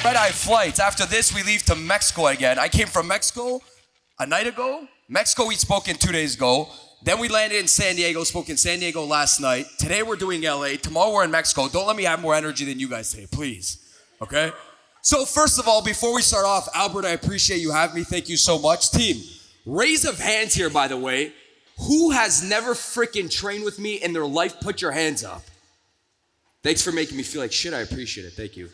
Red-eye flights. After this, we leave to Mexico again. I came from Mexico a night ago. Mexico, we spoke in 2 days ago. Then we landed in San Diego, spoke in San Diego last night. Today we're doing LA. Tomorrow we're in Mexico. Don't let me have more energy than you guys today, please. Okay? So first of all, before we start off, Albert, I appreciate you having me. Thank you so much. Team, raise of hands here, by the way. Who has never freaking trained with me in their life? Put your hands up. Thanks for making me feel like shit. I appreciate it. Thank you.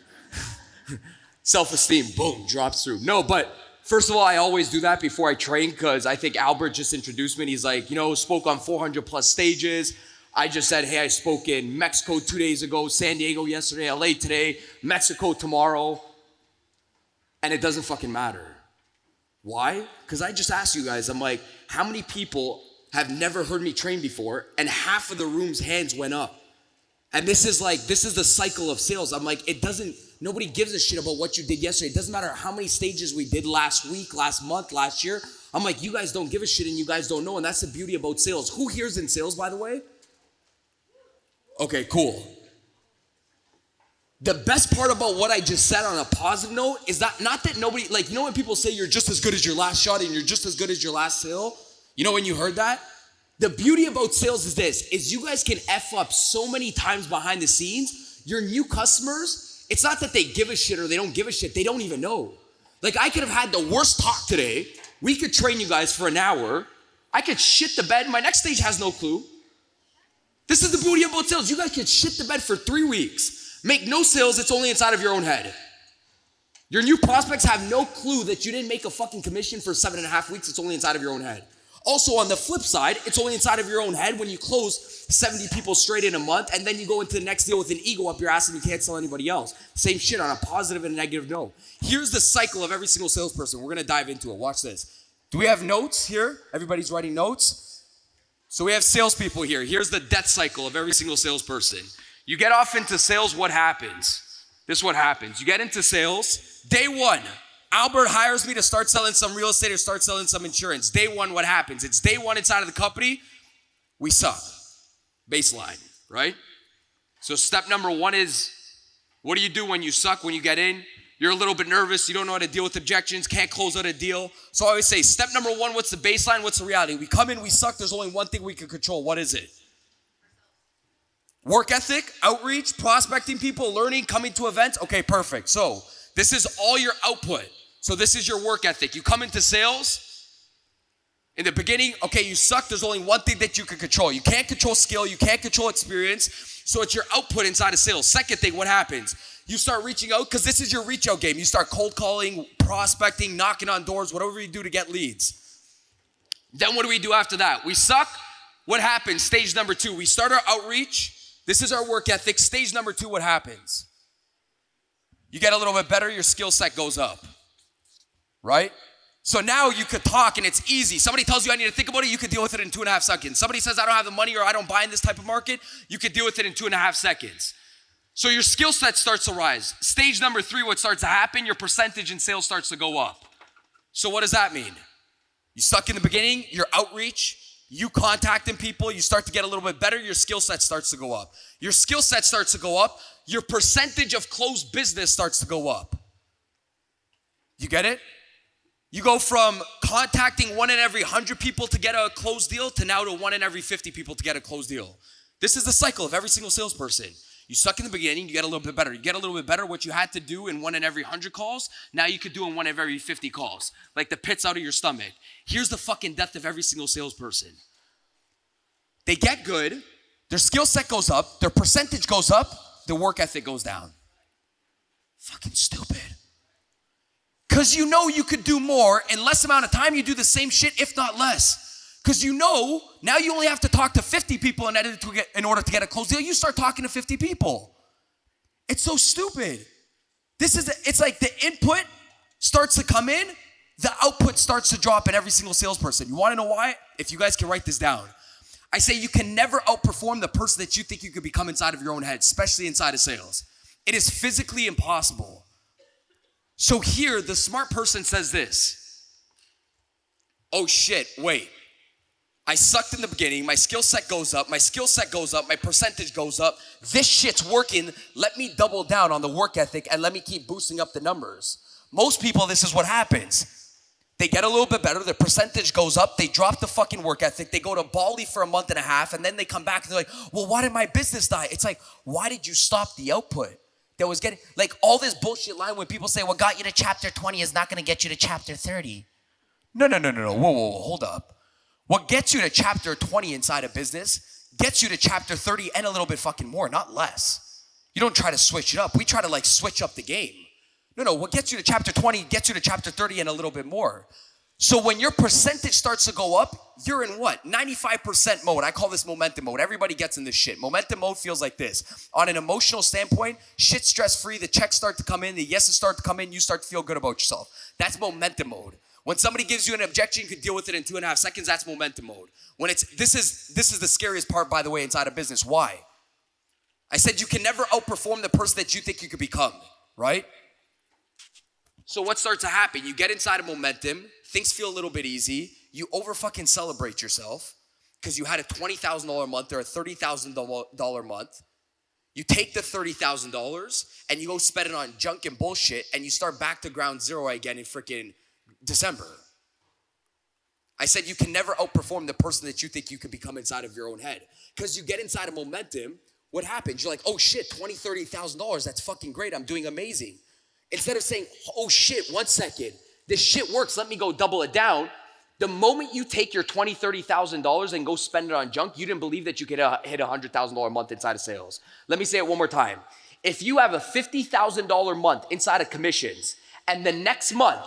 Self-esteem, boom, drops through. No, but first of all, I always do that before I train because I think Albert just introduced me and he's like, spoke on 400 plus stages. I just said, hey, I spoke in Mexico 2 days ago, San Diego yesterday, LA today, Mexico tomorrow. And it doesn't fucking matter. Why? Because I just asked you guys, I'm like, how many people have never heard me train before? And half of the room's hands went up. And this is the cycle of sales. I'm like, nobody gives a shit about what you did yesterday. It doesn't matter how many stages we did last week, last month, last year. I'm like, you guys don't give a shit and you guys don't know. And that's the beauty about sales. Who here's in sales, by the way? Okay, cool. The best part about what I just said on a positive note is that not that nobody, when people say you're just as good as your last shot and you're just as good as your last sale, when you heard that? The beauty about sales is you guys can F up so many times behind the scenes. Your new customers, it's not that they give a shit or they don't give a shit. They don't even know. I could have had the worst talk today. We could train you guys for an hour. I could shit the bed. My next stage has no clue. This is the beauty about sales. You guys could shit the bed for 3 weeks. Make no sales. It's only inside of your own head. Your new prospects have no clue that you didn't make a fucking commission for 7.5 weeks. It's only inside of your own head. Also, on the flip side, it's only inside of your own head when you close 70 people straight in a month and then you go into the next deal with an ego up your ass and you can't sell anybody else. Same shit on a positive and a negative note. Here's the cycle of every single salesperson. We're going to dive into it. Watch this. Do we have notes here? Everybody's writing notes? So we have salespeople here. Here's the death cycle of every single salesperson. You get off into sales, what happens? This is what happens. You get into sales, day one. Albert hires me to start selling some real estate or start selling some insurance. Day one, what happens? It's day one inside of the company. We suck. Baseline, right? So step number one is, what do you do when you suck, when you get in? You're a little bit nervous. You don't know how to deal with objections. Can't close out a deal. So I always say, step number one, what's the baseline? What's the reality? We come in, we suck. There's only one thing we can control. What is it? Work ethic, outreach, prospecting people, learning, coming to events. Okay, perfect. So this is all your output. So this is your work ethic. You come into sales, in the beginning, okay, you suck. There's only one thing that you can control. You can't control skill. You can't control experience. So it's your output inside of sales. Second thing, what happens? You start reaching out because this is your reach out game. You start cold calling, prospecting, knocking on doors, whatever you do to get leads. Then what do we do after that? We suck. What happens? Stage number two, we start our outreach. This is our work ethic. Stage number two, what happens? You get a little bit better, your skill set goes up, right? So now you could talk and it's easy. Somebody tells you I need to think about it, you could deal with it in 2.5 seconds. Somebody says I don't have the money or I don't buy in this type of market, you could deal with it in 2.5 seconds. So your skill set starts to rise. Stage number three, what starts to happen? Your percentage in sales starts to go up. So what does that mean? You suck in the beginning, your outreach, you contacting people, you start to get a little bit better, your skill set starts to go up. Your skill set starts to go up, your percentage of closed business starts to go up. You get it? You go from contacting 1 in every 100 people to get a closed deal to now to 1 in every 50 people to get a closed deal. This is the cycle of every single salesperson. You suck in the beginning, you get a little bit better. You get a little bit better, what you had to do in 1 in every 100 calls, now you could do in 1 in every 50 calls. Like the pits out of your stomach. Here's the fucking death of every single salesperson. They get good, their skill set goes up, their percentage goes up, their work ethic goes down. Fucking stupid. Because you know you could do more in less amount of time, you do the same shit, if not less. Because you know, now you only have to talk to 50 people in order to get a closed deal. You start talking to 50 people. It's so stupid. It's like the input starts to come in, the output starts to drop in every single salesperson. You want to know why? If you guys can write this down. I say you can never outperform the person that you think you could become inside of your own head, especially inside of sales. It is physically impossible. So here, the smart person says this. Oh shit, wait. I sucked in the beginning, my skill set goes up, my percentage goes up. This shit's working. Let me double down on the work ethic and let me keep boosting up the numbers. Most people, this is what happens. They get a little bit better, their percentage goes up, they drop the fucking work ethic, they go to Bali for a month and a half, and then they come back and they're like, well, why did my business die? It's like, why did you stop the output? That was getting, like all this bullshit line when people say, what got you to chapter 20 is not gonna get you to chapter 30. No, whoa, hold up. What gets you to chapter 20 inside a business gets you to chapter 30 and a little bit fucking more, not less. You don't try to switch it up. We try to like switch up the game. No, what gets you to chapter 20 gets you to chapter 30 and a little bit more. So when your percentage starts to go up, you're in what? 95% mode. I call this momentum mode. Everybody gets in this shit. Momentum mode feels like this. On an emotional standpoint, shit's stress-free, the checks start to come in, the yeses start to come in, you start to feel good about yourself. That's momentum mode. When somebody gives you an objection, you can deal with it in 2.5 seconds, that's momentum mode. When this is the scariest part, by the way, inside of business. Why? I said you can never outperform the person that you think you could become, right? So what starts to happen? You get inside of momentum, things feel a little bit easy, you over fucking celebrate yourself because you had a $20,000 month or a $30,000 month. You take the $30,000 and you go spend it on junk and bullshit and you start back to ground zero again in freaking December. I said you can never outperform the person that you think you can become inside of your own head. Because you get inside of momentum, what happens? You're like, oh shit, $20,000, $30,000, that's fucking great, I'm doing amazing. Instead of saying, oh shit, 1 second, this shit works, let me go double it down. The moment you take your $20,000, $30,000 and go spend it on junk, you didn't believe that you could hit a $100,000 a month inside of sales. Let me say it one more time. If you have a $50,000 month inside of commissions, and the next month,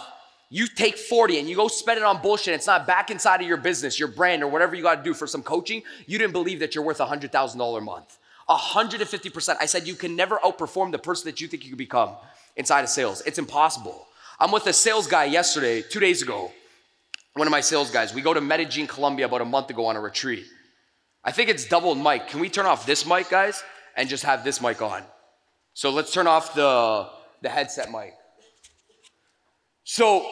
you take 40 and you go spend it on bullshit, it's not back inside of your business, your brand, or whatever you gotta do for some coaching, you didn't believe that you're worth $100,000 a month. 150%. I said you can never outperform the person that you think you could become inside of sales. It's impossible. I'm with a sales guy yesterday, 2 days ago, one of my sales guys. We go to Medellin, Colombia about a month ago on a retreat. I think it's double mic. Can we turn off this mic, guys, and just have this mic on? So let's turn off the headset mic. So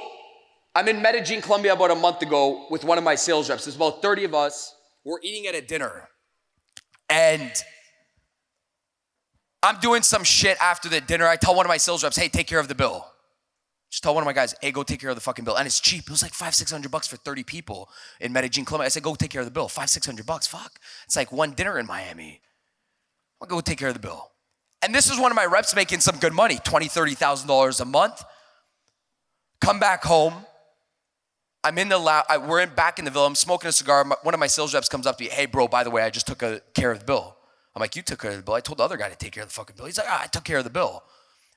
I'm in Medellin, Colombia about a month ago with one of my sales reps. There's about 30 of us. We're eating at a dinner. And I'm doing some shit after the dinner. I tell one of my sales reps, hey, take care of the bill. Just tell one of my guys, hey, go take care of the fucking bill. And it's cheap. It was like $500-600 for 30 people in Medellin, Colombia. I said, go take care of the bill. $500-600, fuck. It's like one dinner in Miami. I'll go take care of the bill. And this is one of my reps making some good money, $20,000, $30,000 a month. Come back home. I'm in the lab. We're back in the villa. I'm smoking a cigar. One of my sales reps comes up to me, hey, bro, by the way, I just took care of the bill. I'm like, you took care of the bill? I told the other guy to take care of the fucking bill. He's like, I took care of the bill.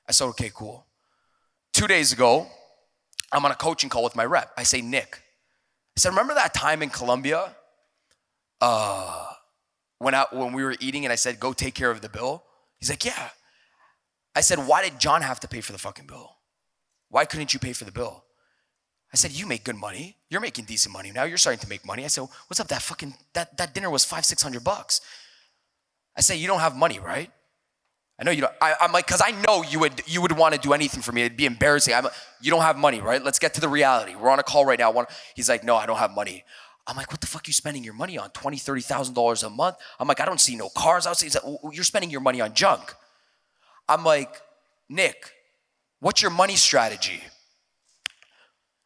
I said, okay, cool. 2 days ago, I'm on a coaching call with my rep. I say, Nick. I said, remember that time in Colombia when we were eating and I said, go take care of the bill? He's like, yeah. I said, why did John have to pay for the fucking bill? Why couldn't you pay for the bill? I said, you make good money. You're making decent money now. You're starting to make money. I said, what's up? That dinner was $500-600. I say, you don't have money, right? I know you don't. I'm like, because I know you would want to do anything for me. It'd be embarrassing. You don't have money, right? Let's get to the reality. We're on a call right now. He's like, no, I don't have money. I'm like, what the fuck are you spending your money on? $20,000-$30,000 a month? I'm like, I don't see no cars. He's like, well, you're spending your money on junk. I'm like, Nick, what's your money strategy?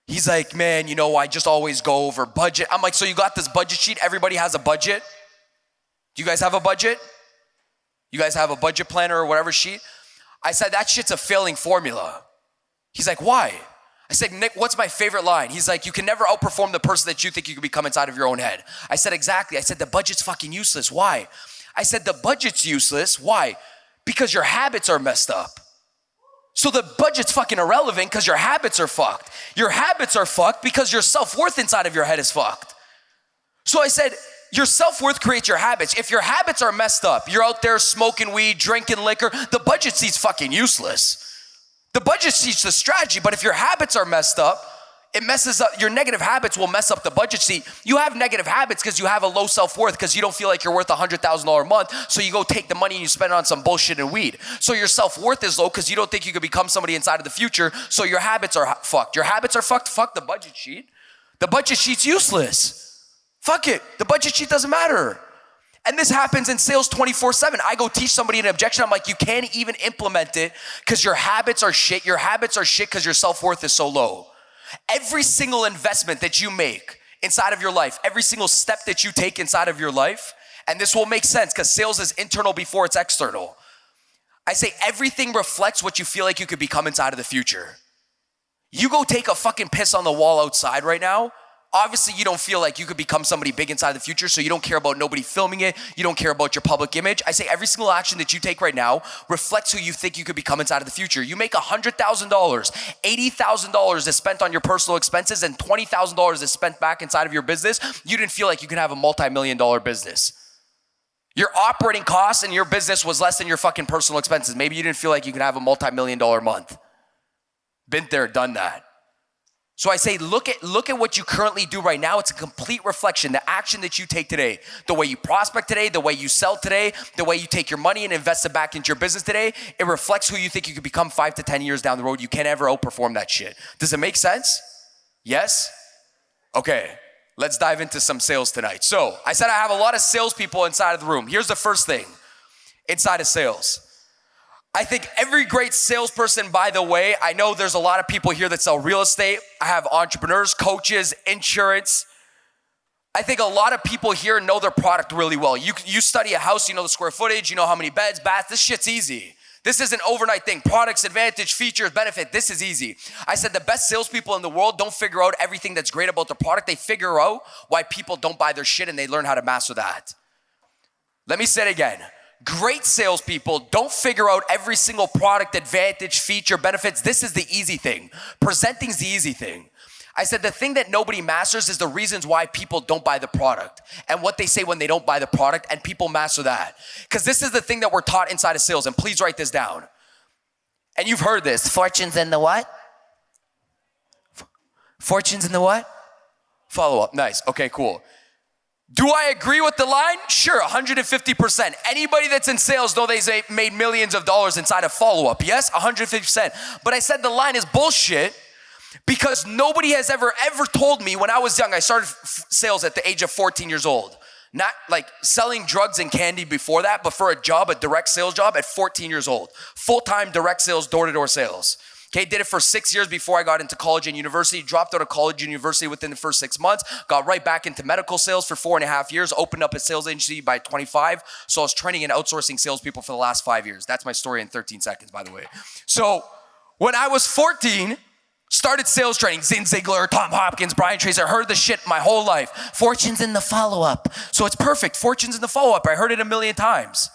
He's like, man, I just always go over budget. I'm like, so you got this budget sheet? Everybody has a budget? Do you guys have a budget? You guys have a budget planner or whatever sheet? I said, that shit's a failing formula. He's like, why? I said, Nick, what's my favorite line? He's like, you can never outperform the person that you think you can become inside of your own head. I said, exactly. I said, the budget's fucking useless. Why? I said, the budget's useless. Why? Because your habits are messed up. So the budget's fucking irrelevant because your habits are fucked. Your habits are fucked because your self-worth inside of your head is fucked. So I said, your self-worth creates your habits. If your habits are messed up, you're out there smoking weed, drinking liquor, the budget sheet's fucking useless. The budget sheet's the strategy, but if your habits are messed up, it messes up, your negative habits will mess up the budget sheet. You have negative habits because you have a low self-worth because you don't feel like you're worth $100,000 a month, so you go take the money and you spend it on some bullshit and weed. So your self-worth is low because you don't think you could become somebody inside of the future, so your habits are fucked. Your habits are fucked, fuck the budget sheet. The budget sheet's useless. Fuck it. The budget sheet doesn't matter. And this happens in sales 24/7. I go teach somebody an objection. I'm like, you can't even implement it because your habits are shit. Your habits are shit because your self-worth is so low. Every single investment that you make inside of your life, every single step that you take inside of your life, and this will make sense because sales is internal before it's external. I say everything reflects what you feel like you could become inside of the future. You go take a fucking piss on the wall outside right now. Obviously, you don't feel like you could become somebody big inside the future, so you don't care about nobody filming it. You don't care about your public image. I say every single action that you take right now reflects who you think you could become inside of the future. You make $100,000, $80,000 is spent on your personal expenses, and $20,000 is spent back inside of your business. You didn't feel like you could have a multi-million-dollar business. Your operating costs in your business was less than your fucking personal expenses. Maybe you didn't feel like you could have a multi-million-dollar month. Been there, done that. So I say, look at what you currently do right now. It's a complete reflection. The action that you take today, the way you prospect today, the way you sell today, the way you take your money and invest it back into your business today, it reflects who you think you could become 5 to 10 years down the road. You can't ever outperform that shit. Does it make sense? Yes? Okay, let's dive into some sales tonight. So I said I have a lot of salespeople inside of the room. Here's the first thing inside of sales. I think every great salesperson, by the way, I know there's a lot of people here that sell real estate. I have entrepreneurs, coaches, insurance. I think a lot of people here know their product really well. You study a house, you know the square footage, you know how many beds, baths. This shit's easy. This is an overnight thing. Products, advantage, features, benefit. This is easy. I said the best salespeople in the world don't figure out everything that's great about the product. They figure out why people don't buy their shit, and they learn how to master that. Let me say it again. Great salespeople don't figure out every single product, advantage, feature, benefits. This is the easy thing. Presenting's the easy thing. I said the thing that nobody masters is the reasons why people don't buy the product and what they say when they don't buy the product, and people master that. Because this is the thing that we're taught inside of sales, and please write this down. And you've heard this. Fortunes in the what? Fortunes in the what? Follow up. Nice. Okay, cool. Do I agree with the line? Sure, 150%. Anybody that's in sales know they made millions of dollars inside of follow-up. Yes, 150%. But I said the line is bullshit because nobody has ever told me. When I was young, I started sales at the age of 14 years old. Not like selling drugs and candy before that, but for a job, a direct sales job at 14 years old. Full-time direct sales, door-to-door sales. Okay, did it for 6 years before I got into college and university, dropped out of college and university within the first 6 months, got right back into medical sales for 4.5 years, opened up a sales agency by 25. So I was training and outsourcing salespeople for the last 5 years. That's my story in 13 seconds, by the way. So when I was 14, started sales training, Zig Ziglar, Tom Hopkins, Brian Tracy. I heard the shit my whole life. Fortunes in the follow-up. So it's perfect. Fortunes in the follow-up. I heard it a million times.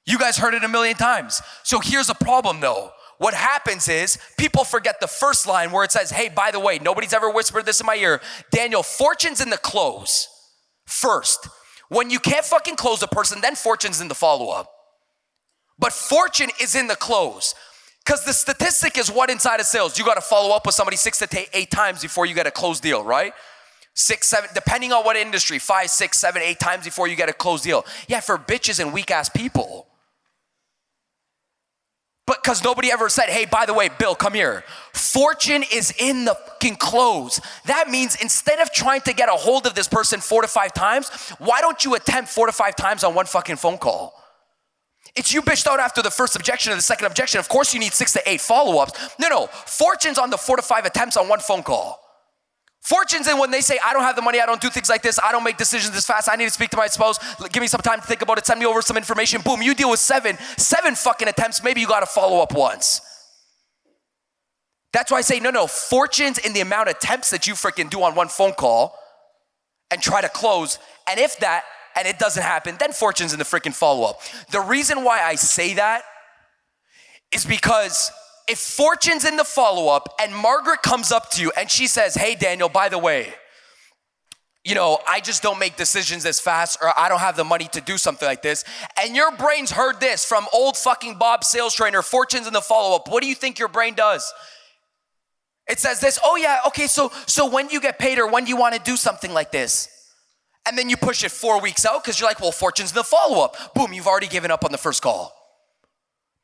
You guys heard it a million times. So here's a problem though. What happens is people forget the first line where it says, hey, by the way, nobody's ever whispered this in my ear. Daniel, fortune's in the close first. When you can't fucking close a person, then fortune's in the follow-up. But fortune is in the close. Because the statistic is what inside of sales? You got to follow up with somebody 6 to 8 times before you get a closed deal, right? 6, 7, depending on what industry, 5, 6, 7, 8 times before you get a closed deal. Yeah, for bitches and weak-ass people. But because nobody ever said, hey, by the way, Bill, come here. Fortune is in the fucking close. That means instead of trying to get a hold of this person 4 to 5 times, why don't you attempt 4 to 5 times on one fucking phone call? It's you bitched out after the first objection or the second objection. Of course you need 6 to 8 follow-ups. No. Fortune's on the 4 to 5 attempts on one phone call. Fortune's in when they say, I don't have the money, I don't do things like this, I don't make decisions this fast, I need to speak to my spouse, give me some time to think about it, send me over some information, boom, you deal with 7 fucking attempts, maybe you gotta follow up once. That's why I say, no, Fortune's in the amount of attempts that you freaking do on one phone call and try to close, and if that, and it doesn't happen, then fortune's in the freaking follow-up. The reason why I say that is because if fortune's in the follow-up and Margaret comes up to you and she says, hey, Daniel, by the way, you know, I just don't make decisions as fast, or I don't have the money to do something like this, and your brain's heard this from old fucking Bob sales trainer, fortune's in the follow-up, what do you think your brain does? It says this, oh yeah, okay, so when do you get paid, or when do you want to do something like this? And then you push it 4 weeks out because you're like, well, fortune's in the follow-up. Boom, you've already given up on the first call.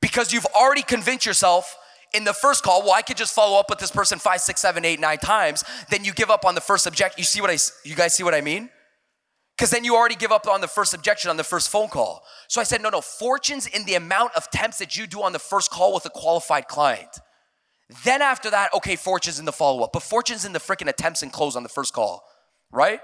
Because you've already convinced yourself in the first call, well, I could just follow up with this person 5, 6, 7, 8, 9 times. Then you give up on the first objection. You guys see what I mean? Because then you already give up on the first objection on the first phone call. So I said, no, fortune's in the amount of attempts that you do on the first call with a qualified client. Then after that, okay, fortune's in the follow-up. But fortune's in the freaking attempts and close on the first call, right?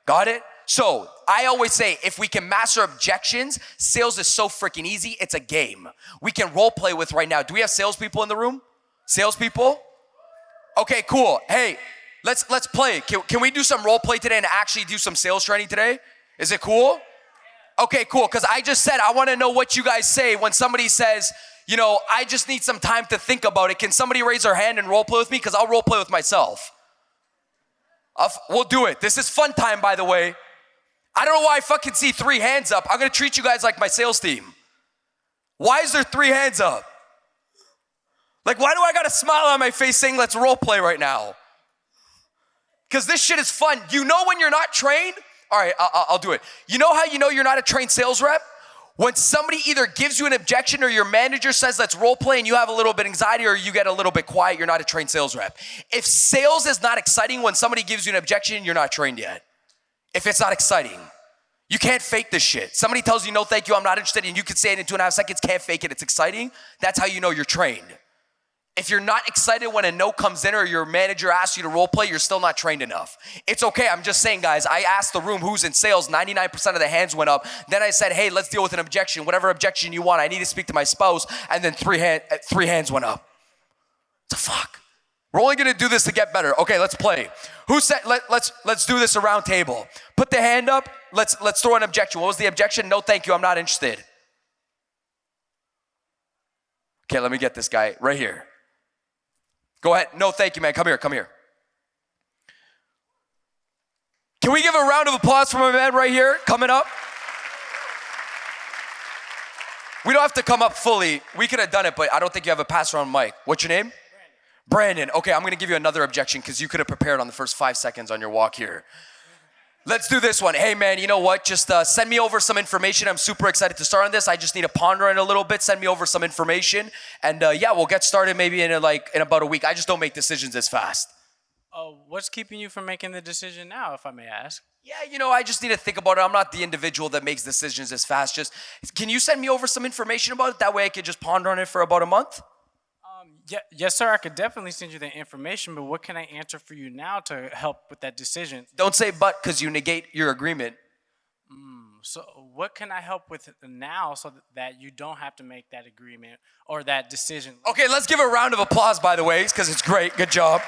Got it? So I always say, if we can master objections, sales is so freaking easy. It's a game. We can role play with right now. Do we have salespeople in the room? Salespeople? Okay, cool. Hey, let's play. Can we do some role play today and actually do some sales training today? Is it cool? Okay, cool. Because I just said, I want to know what you guys say when somebody says, you know, I just need some time to think about it. Can somebody raise their hand and role play with me? Because I'll role play with myself. We'll do it. This is fun time, by the way. I don't know why I fucking see 3 hands up. I'm going to treat you guys like my sales team. Why is there 3 hands up? Like, why do I got a smile on my face saying let's role play right now? Because this shit is fun. You know when you're not trained? All right, I'll do it. You know how you know you're not a trained sales rep? When somebody either gives you an objection or your manager says let's role play and you have a little bit of anxiety or you get a little bit quiet, you're not a trained sales rep. If sales is not exciting when somebody gives you an objection, you're not trained yet. If it's not exciting. You can't fake this shit. Somebody tells you no thank you, I'm not interested, and you can say it in 2.5 seconds, can't fake it, it's exciting. That's how you know you're trained. If you're not excited when a no comes in or your manager asks you to role play, you're still not trained enough. It's okay, I'm just saying, guys, I asked the room who's in sales, 99% of the hands went up. Then I said, hey, let's deal with an objection. Whatever objection you want, I need to speak to my spouse. And then 3 hands went up. What the fuck? We're only gonna do this to get better. Okay, let's play. Who said, let's do this around table. Put the hand up, let's throw an objection. What was the objection? No, thank you, I'm not interested. Okay, let me get this guy right here. Go ahead. No, thank you, man. Come here. Can we give a round of applause for my man right here coming up? We don't have to come up fully. We could have done it, but I don't think you have a pass around mic. What's your name? Brandon. Okay, I'm going to give you another objection because you could have prepared on the first 5 seconds on your walk here. Let's do this one. Hey, man, you know what? Just send me over some information. I'm super excited to start on this. I just need to ponder on it a little bit. Send me over some information. And yeah, we'll get started maybe in about a week. I just don't make decisions this fast. What's keeping you from making the decision now, if I may ask? Yeah, you know, I just need to think about it. I'm not the individual that makes decisions this fast. Just, can you send me over some information about it? That way I could just ponder on it for about a month. Yes, sir. I could definitely send you the information, but what can I answer for you now to help with that decision? Don't say but because you negate your agreement. So what can I help with now so that you don't have to make that agreement or that decision? Okay, let's give a round of applause, by the way, because it's great. Good job.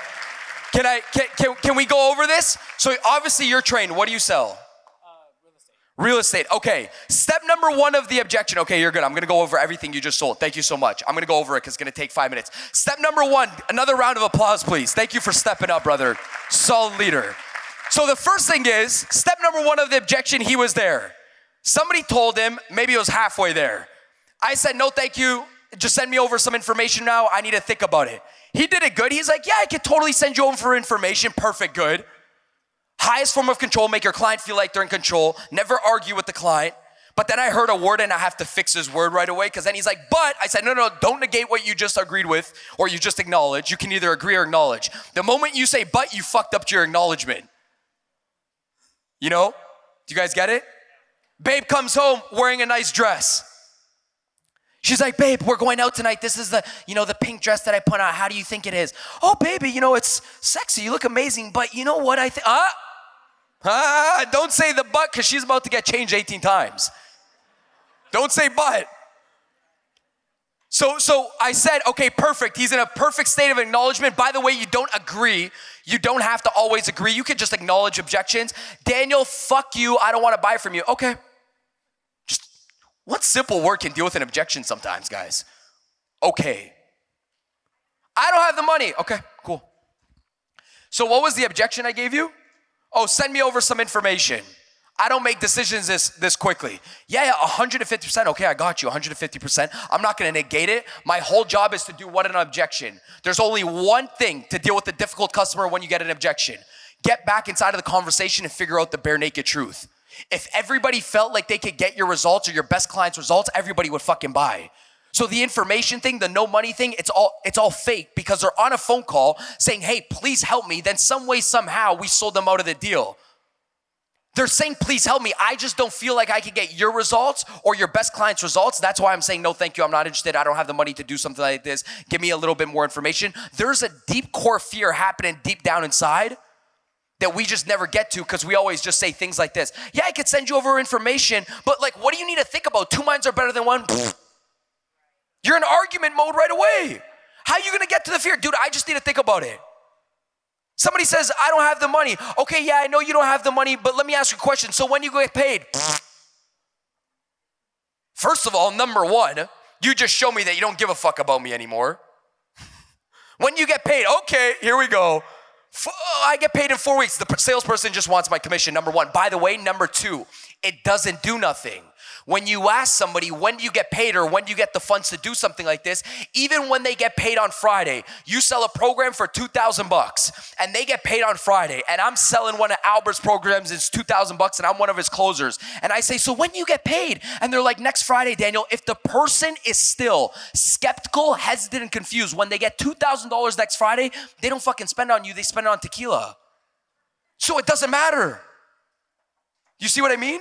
Can we go over this? So obviously you're trained. What do you sell? Real estate. Okay. Step number 1 of the objection. Okay, you're good. I'm going to go over everything you just sold. Thank you so much. I'm going to go over it because it's going to take 5 minutes. Step number 1, another round of applause, please. Thank you for stepping up, brother. Solid leader. So the first thing is, step number 1 of the objection, he was there. Somebody told him, maybe it was halfway there. I said, no, thank you. Just send me over some information now. I need to think about it. He did it good. He's like, yeah, I could totally send you over information. Perfect, good. Highest form of control, make your client feel like they're in control. Never argue with the client. But then I heard a word and I have to fix his word right away because then he's like, but I said, no, don't negate what you just agreed with or you just acknowledged. You can either agree or acknowledge. The moment you say but, you fucked up your acknowledgement. You know? Do you guys get it? Babe comes home wearing a nice dress. She's like, babe, we're going out tonight. This is the pink dress that I put on. How do you think it is? Oh, baby, it's sexy. You look amazing. But you know what I think? Don't say the but because she's about to get changed 18 times. Don't say but. So I said, okay, perfect. He's in a perfect state of acknowledgement. By the way, you don't agree. You don't have to always agree. You can just acknowledge objections. Daniel, fuck you. I don't want to buy from you. Okay. Just one simple word can deal with an objection sometimes, guys. Okay. I don't have the money. Okay, cool. So what was the objection I gave you? Oh, send me over some information. I don't make decisions this quickly. Yeah, 150%. Okay, I got you, 150%. I'm not gonna negate it. My whole job is to do what an objection. There's only one thing to deal with a difficult customer when you get an objection. Get back inside of the conversation and figure out the bare naked truth. If everybody felt like they could get your results or your best client's results, everybody would fucking buy. So the information thing, the no money thing, it's all fake because they're on a phone call saying, hey, please help me. Then some way, somehow, we sold them out of the deal. They're saying, please help me. I just don't feel like I can get your results or your best client's results. That's why I'm saying, no, thank you. I'm not interested. I don't have the money to do something like this. Give me a little bit more information. There's a deep core fear happening deep down inside that we just never get to because we always just say things like this. Yeah, I could send you over information, but like, what do you need to think about? 2 minds are better than one. You're in argument mode right away. How are you gonna get to the fear? Dude, I just need to think about it. Somebody says, I don't have the money. Okay, yeah, I know you don't have the money, but let me ask you a question. So when you get paid? First of all, number one, you just show me that you don't give a fuck about me anymore. When you get paid, okay, here we go. I get paid in 4 weeks. The salesperson just wants my commission, number one. By the way, number two, it doesn't do nothing. When you ask somebody, when do you get paid or when do you get the funds to do something like this, even when they get paid on Friday, you sell a program for $2,000 and they get paid on Friday, and I'm selling one of Albert's programs, it's $2,000 and I'm one of his closers. And I say, so when do you get paid? And they're like, next Friday, Daniel. If the person is still skeptical, hesitant, and confused, when they get $2,000 next Friday, they don't fucking spend on you, they spend it on tequila. So it doesn't matter. You see what I mean?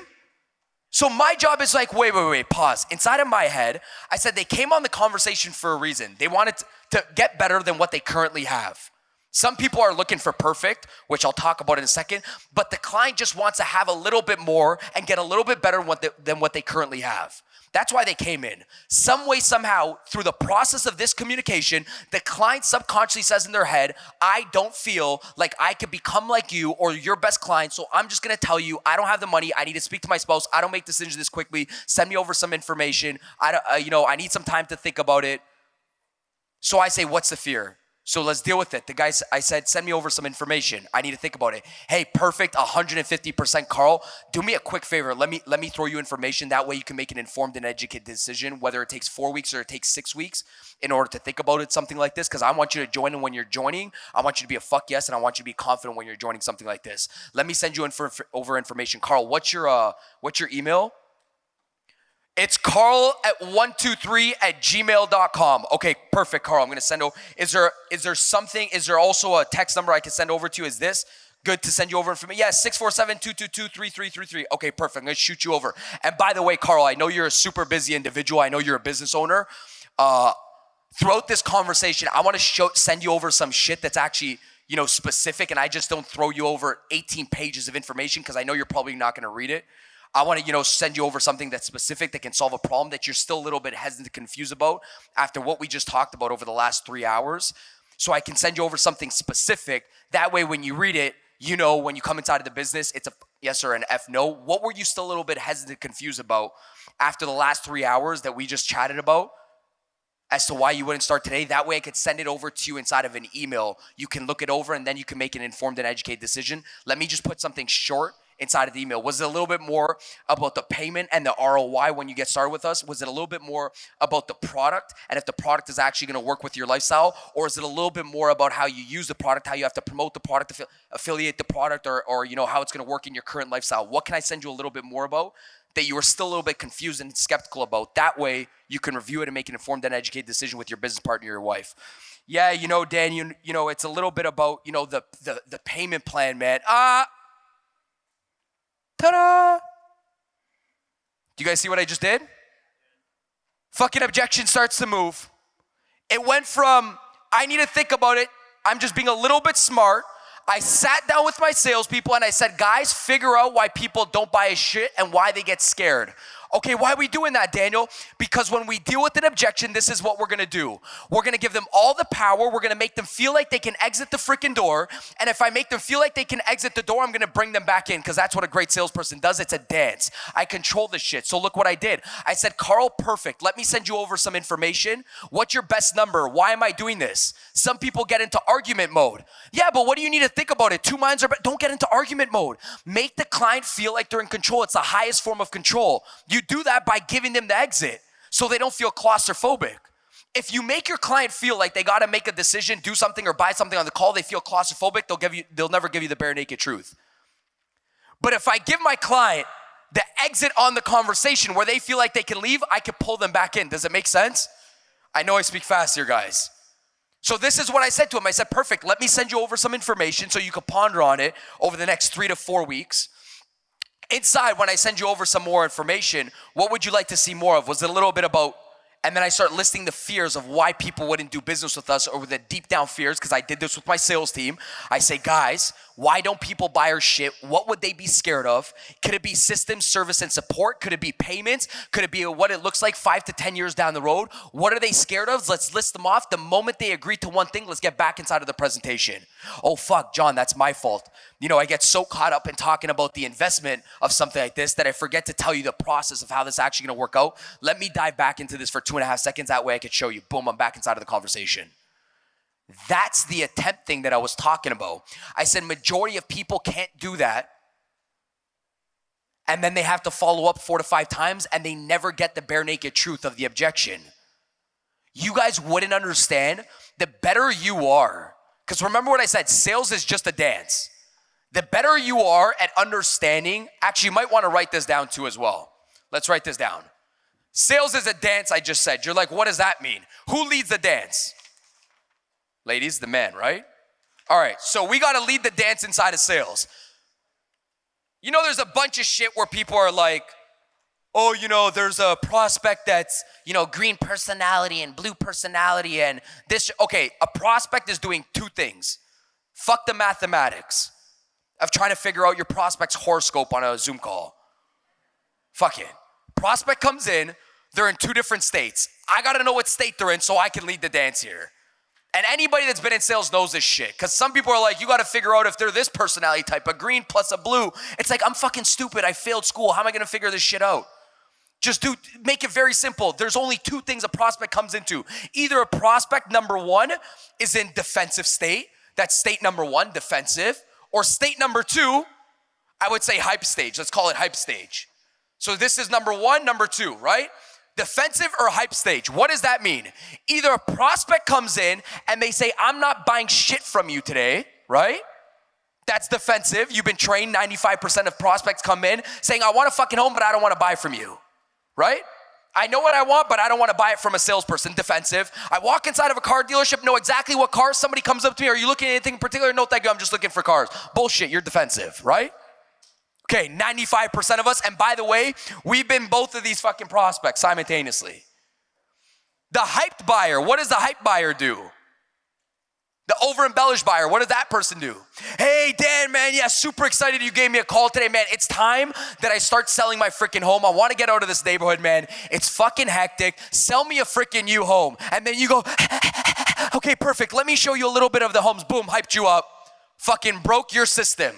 So my job is like, wait, pause. Inside of my head, I said they came on the conversation for a reason. They wanted to get better than what they currently have. Some people are looking for perfect, which I'll talk about in a second, but the client just wants to have a little bit more and get a little bit better than what they currently have. That's why they came in. Some way, somehow, through the process of this communication, the client subconsciously says in their head, I don't feel like I could become like you or your best client, so I'm just gonna tell you, I don't have the money, I need to speak to my spouse, I don't make decisions this quickly, send me over some information, I need some time to think about it. So I say, what's the fear? So let's deal with it. The guy, I said, send me over some information. I need to think about it. Hey, perfect, 150%, Carl. Do me a quick favor. Let me throw you information. That way you can make an informed and educated decision, whether it takes 4 weeks or it takes 6 weeks in order to think about it, something like this, because I want you to join in when you're joining. I want you to be a fuck yes, and I want you to be confident when you're joining something like this. Let me send you over information. Carl, what's your email? It's carl@123@gmail.com. Okay, perfect, Carl. I'm gonna send over. Is there also a text number I can send over to you? Is this good to send you over information? Yeah, 647-222-3333. Okay, perfect. I'm gonna shoot you over. And by the way, Carl, I know you're a super busy individual. I know you're a business owner. Throughout this conversation, I want to send you over some shit that's actually, specific, and I just don't throw you over 18 pages of information because I know you're probably not gonna read it. I want to, send you over something that's specific that can solve a problem that you're still a little bit hesitant, confused about after what we just talked about over the last 3 hours. So I can send you over something specific. That way, when you read it, when you come inside of the business, it's a yes or an F no. What were you still a little bit hesitant, confused about after the last 3 hours that we just chatted about as to why you wouldn't start today? That way I could send it over to you inside of an email. You can look it over and then you can make an informed and educated decision. Let me just put something short inside of the email. Was it a little bit more about the payment and the ROI when you get started with us? Was it a little bit more about the product and if the product is actually going to work with your lifestyle? Or is it a little bit more about how you use the product, how you have to promote the product, affiliate the product, or how it's going to work in your current lifestyle? What can I send you a little bit more about that you are still a little bit confused and skeptical about? That way you can review it and make an informed and educated decision with your business partner, your wife. Yeah, Dan, it's a little bit about, the payment plan, man. Ta-da! Do you guys see what I just did? Fucking objection starts to move. It went from, I need to think about it, I'm just being a little bit smart. I sat down with my salespeople and I said, guys, figure out why people don't buy a shit and why they get scared. Okay, why are we doing that, Daniel? Because when we deal with an objection, this is what we're gonna do. We're gonna give them all the power. We're gonna make them feel like they can exit the freaking door. And if I make them feel like they can exit the door, I'm gonna bring them back in because that's what a great salesperson does. It's a dance. I control this shit. So look what I did. I said, Carl, perfect. Let me send you over some information. What's your best number? Why am I doing this? Some people get into argument mode. Yeah, but what do you need to think about it? 2 minds are better. Don't get into argument mode. Make the client feel like they're in control. It's the highest form of control. You do that by giving them the exit so they don't feel claustrophobic. If you make your client feel like they got to make a decision, do something or buy something on the call, they feel claustrophobic, they'll never give you the bare naked truth. But if I give my client the exit on the conversation where they feel like they can leave, I can pull them back in. Does it make sense? I know I speak fast here, guys. So this is what I said to him. I said, perfect, let me send you over some information so you can ponder on it over the next 3 to 4 weeks. inside, when I send you over some more information, what would you like to see more of? Was it a little bit about, and then I start listing the fears of why people wouldn't do business with us, or with the deep down fears, because I did this with my sales team. I say, guys, why don't people buy our shit? What would they be scared of? Could it be system, service, and support? Could it be payments? Could it be what it looks like 5 to 10 years down the road? What are they scared of? Let's list them off. The moment they agree to one thing, let's get back inside of the presentation. Oh, fuck, John, that's my fault. You know, I get so caught up in talking about the investment of something like this that I forget to tell you the process of how this is actually gonna work out. Let me dive back into this for 2.5 seconds. That way I could show you. Boom, I'm back inside of the conversation. That's the attempt thing that I was talking about. I said majority of people can't do that. And then they have to follow up 4 to 5 times and they never get the bare naked truth of the objection. You guys wouldn't understand. The better you are, because remember what I said, sales is just a dance. The better you are at understanding, actually you might want to write this down too as well. Let's write this down. Sales is a dance, I just said. You're like, what does that mean? Who leads the dance? Ladies, the man, right? All right, so we got to lead the dance inside of sales. You know, there's a bunch of shit where people are like, oh, you know, there's a prospect that's, you know, green personality and blue personality and this. Okay, a prospect is doing 2 things. Fuck the mathematics of trying to figure out your prospect's horoscope on a Zoom call. Fuck it. Prospect comes in, they're in 2 different states. I gotta know what state they're in so I can lead the dance here. And anybody that's been in sales knows this shit. Because some people are like, you gotta figure out if they're this personality type, a green plus a blue. It's like, I'm fucking stupid, I failed school. How am I gonna figure this shit out? Just make it very simple. There's only 2 things a prospect comes into. Either a prospect, number 1, is in defensive state. That's state number 1, defensive. Or state number 2, I would say hype stage. Let's call it hype stage. So this is number 1, number 2, right? Defensive or hype stage. What does that mean? Either a prospect comes in and they say, I'm not buying shit from you today, right? That's defensive. You've been trained. 95% of prospects come in saying, I want a fucking home, but I don't want to buy from you, right? I know what I want, but I don't want to buy it from a salesperson. Defensive. I walk inside of a car dealership, know exactly what car. Somebody comes up to me, are you looking at anything in particular? No, thank you, I'm just looking for cars. Bullshit, you're defensive, right? Okay, 95% of us, and by the way, we've been both of these fucking prospects simultaneously. The hyped buyer, what does the hype buyer do? The over-embellished buyer, what does that person do? Hey, Dan, man, yeah, super excited you gave me a call today, man. It's time that I start selling my freaking home. I want to get out of this neighborhood, man. It's fucking hectic. Sell me a freaking new home. And then you go, okay, perfect. Let me show you a little bit of the homes. Boom, hyped you up. Fucking broke your system.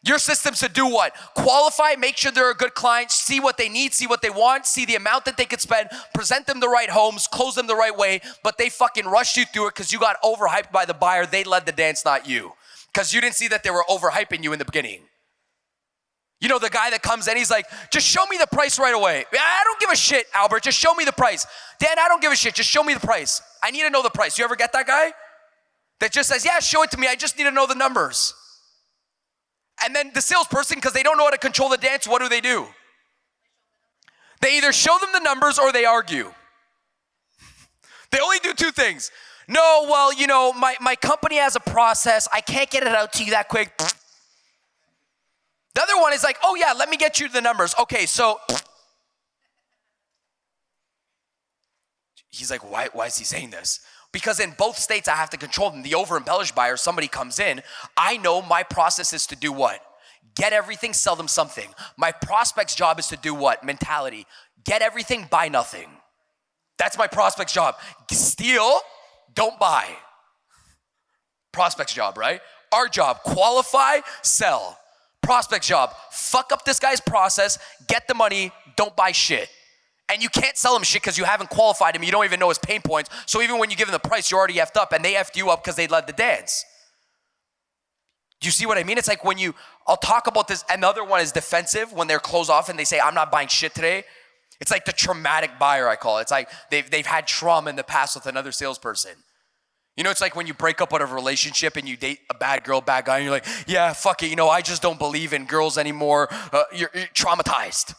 Your system's to do what? Qualify, make sure they're a good client, see what they need, see what they want, see the amount that they could spend, present them the right homes, close them the right way, but they fucking rushed you through it because you got overhyped by the buyer. They led the dance, not you. Because you didn't see that they were overhyping you in the beginning. You know, the guy that comes in, he's like, just show me the price right away. I don't give a shit, Albert, just show me the price. Dan, I don't give a shit, just show me the price. I need to know the price. You ever get that guy? That just says, yeah, show it to me, I just need to know the numbers. And then the salesperson, because they don't know how to control the dance, what do? They either show them the numbers or they argue. They only do 2 things. No, well, you know, my company has a process. I can't get it out to you that quick. The other one is like, oh yeah, let me get you the numbers. Okay, so. He's like, why is he saying this? Because in both states, I have to control them. The over-embellished buyer, somebody comes in, I know my process is to do what? Get everything, sell them something. My prospect's job is to do what? Mentality. Get everything, buy nothing. That's my prospect's job. Steal, don't buy. Prospect's job, right? Our job, qualify, sell. Prospect's job, fuck up this guy's process, get the money, don't buy shit. And you can't sell him shit because you haven't qualified him. You don't even know his pain points. So even when you give him the price, you're already effed up, and they effed you up because they led the dance. Do you see what I mean? It's like when I'll talk about this. Another one is defensive, when they're closed off and they say, I'm not buying shit today. It's like the traumatic buyer, I call it. It's like they've had trauma in the past with another salesperson. You know, it's like when you break up with a relationship and you date a bad girl, bad guy, and you're like, yeah, fuck it. You know, I just don't believe in girls anymore. You're traumatized.